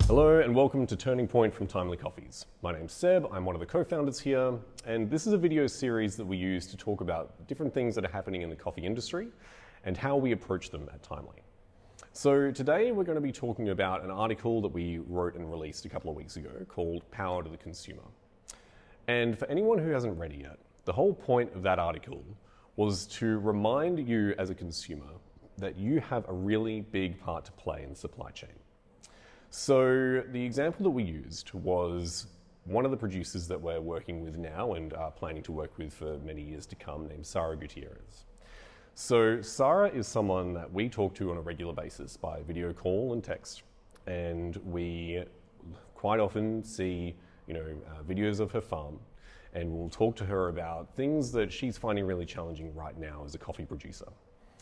Hello and welcome to Turning Point from Timely Coffees. My name's Seb, I'm one of the co-founders here, and this is a video series that we use to talk about different things that are happening in the coffee industry and how we approach them at Timely. So today we're going to be talking about an article that we wrote and released a couple of weeks ago called Power to the Consumer. And for anyone who hasn't read it yet, the whole point of that article was to remind you as a consumer that you have a really big part to play in the supply chain. So the example that we used was one of the producers that we're working with now and are planning to work with for many years to come, named Sara Gutierrez. So Sara is someone that we talk to on a regular basis by video call and text, and we quite often see videos of her farm, and we'll talk to her about things that she's finding really challenging right now as a coffee producer.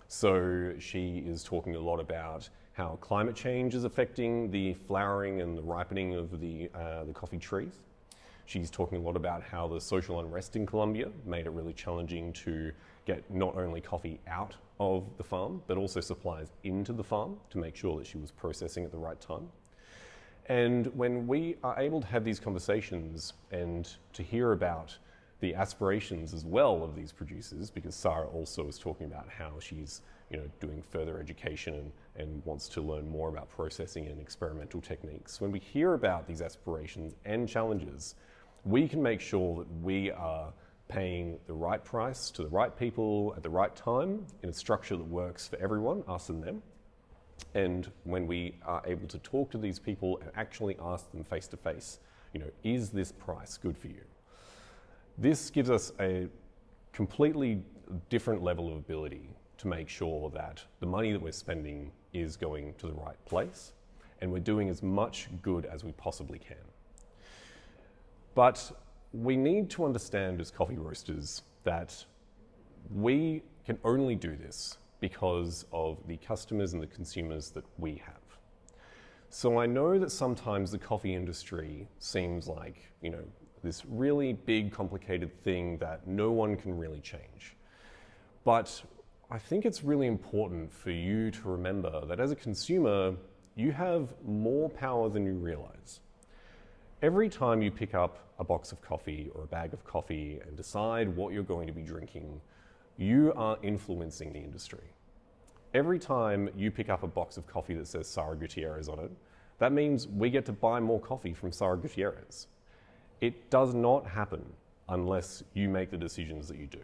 So she is talking a lot about how climate change is affecting the flowering and the ripening of the coffee trees. She's talking a lot about how the social unrest in Colombia made it really challenging to get not only coffee out of the farm, but also supplies into the farm to make sure that she was processing at the right time. And when we are able to have these conversations and to hear about the aspirations as well of these producers, because Sara also is talking about how she's doing further education and wants to learn more about processing and experimental techniques. When we hear about these aspirations and challenges, we can make sure that we are paying the right price to the right people at the right time in a structure that works for everyone, us and them. And when we are able to talk to these people and actually ask them face to face, is this price good for you? This gives us a completely different level of ability to make sure that the money that we're spending is going to the right place and we're doing as much good as we possibly can. But we need to understand as coffee roasters that we can only do this because of the customers and the consumers that we have. So I know that sometimes the coffee industry seems like, this really big, complicated thing that no one can really change. But I think it's really important for you to remember that as a consumer, you have more power than you realize. Every time you pick up a box of coffee or a bag of coffee and decide what you're going to be drinking, you are influencing the industry. Every time you pick up a box of coffee that says Sara Gutierrez on it, that means we get to buy more coffee from Sara Gutierrez. It does not happen unless you make the decisions that you do.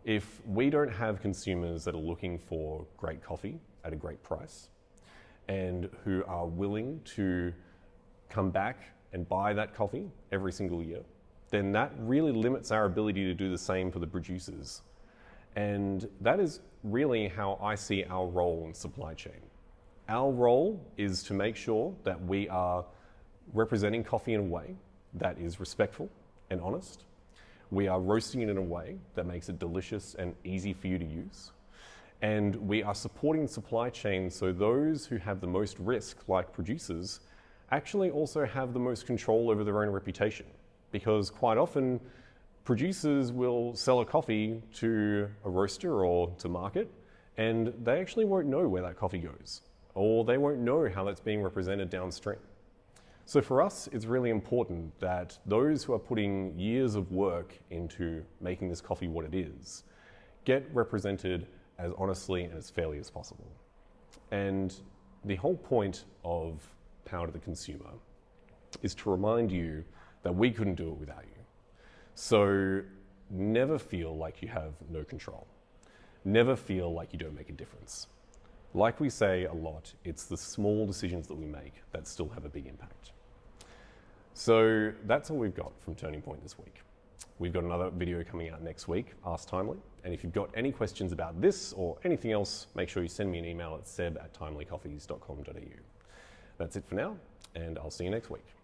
If we don't have consumers that are looking for great coffee at a great price and who are willing to come back and buy that coffee every single year, then that really limits our ability to do the same for the producers. And that is really how I see our role in supply chain. Our role is to make sure that we are representing coffee in a way that is respectful and honest. We are roasting it in a way that makes it delicious and easy for you to use. And we are supporting the supply chain so those who have the most risk, like producers, actually also have the most control over their own reputation. Because quite often, producers will sell a coffee to a roaster or to market, and they actually won't know where that coffee goes, or they won't know how that's being represented downstream. So for us, it's really important that those who are putting years of work into making this coffee what it is, get represented as honestly and as fairly as possible. And the whole point of Power to the Consumer is to remind you that we couldn't do it without you. So never feel like you have no control. Never feel like you don't make a difference. Like we say a lot, it's the small decisions that we make that still have a big impact. So that's all we've got from Turning Point this week. We've got another video coming out next week, Ask Timely. And if you've got any questions about this or anything else, make sure you send me an email at seb@timelycoffees.com.au. That's it for now, and I'll see you next week.